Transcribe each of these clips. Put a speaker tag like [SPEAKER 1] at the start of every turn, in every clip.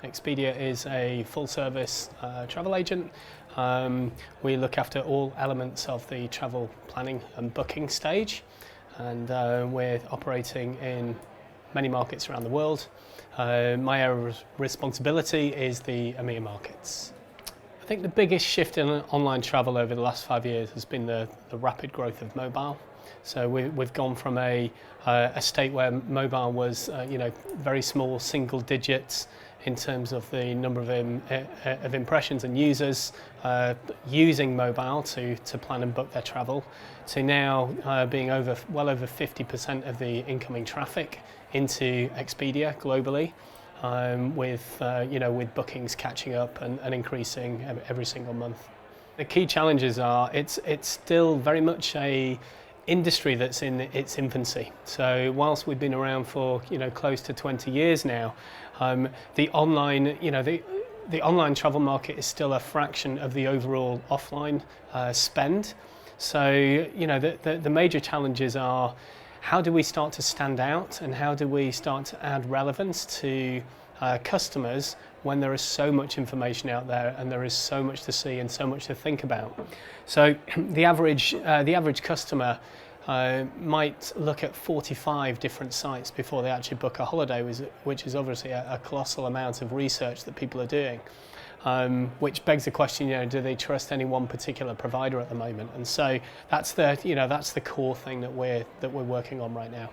[SPEAKER 1] Expedia is a full-service travel agent. We look after all elements of the travel planning and booking stage, and we're operating in many markets around the world. My area of responsibility is the EMEA markets. I think the biggest shift in online travel over the last 5 years has been the rapid growth of mobile. So we've gone from a state where mobile was very small single digits in terms of the number of impressions and users using mobile to plan and book their travel, to now being well over 50% of the incoming traffic into Expedia globally, with bookings catching up and increasing every single month. The key challenges are it's still very much a industry that's in its infancy. So whilst we've been around for close to 20 years now, the online the online travel market is still a fraction of the overall offline spend. So the major challenges are, how do we start to stand out, and how do we start to add relevance to customers when there is so much information out there and there is so much to see and so much to think about. So the average customer might look at 45 different sites before they actually book a holiday, which is obviously a colossal amount of research that people are doing, which begs the question, do they trust any one particular provider at the moment? And so that's the core thing that we're working on right now.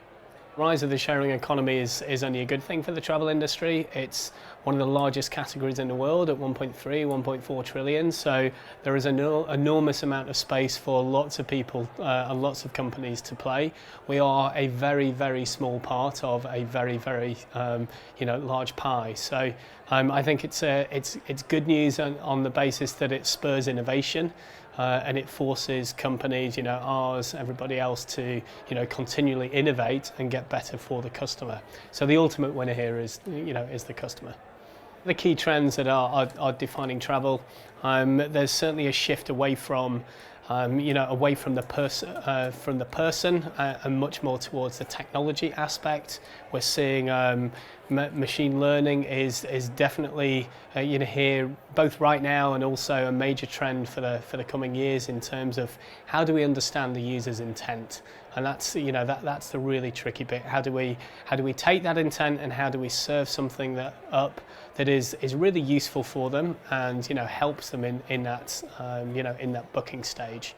[SPEAKER 1] The rise of the sharing economy is only a good thing for the travel industry. It's one of the largest categories in the world at 1.4 trillion. So there is an enormous amount of space for lots of people and lots of companies to play. We are a very, very small part of a very, very large pie. So I think it's good news on the basis that it spurs innovation. And it forces companies, ours, everybody else, to continually innovate and get better for the customer. So the ultimate winner here is the customer. The key trends that are defining travel, there's certainly a shift away from the person and much more towards the technology aspect. We're seeing machine learning is definitely here both right now and also a major trend for the coming years in terms of how do we understand the user's intent, and that's that's the really tricky bit. How do we take that intent and how do we serve something that is really useful for them and helps them in that booking stage.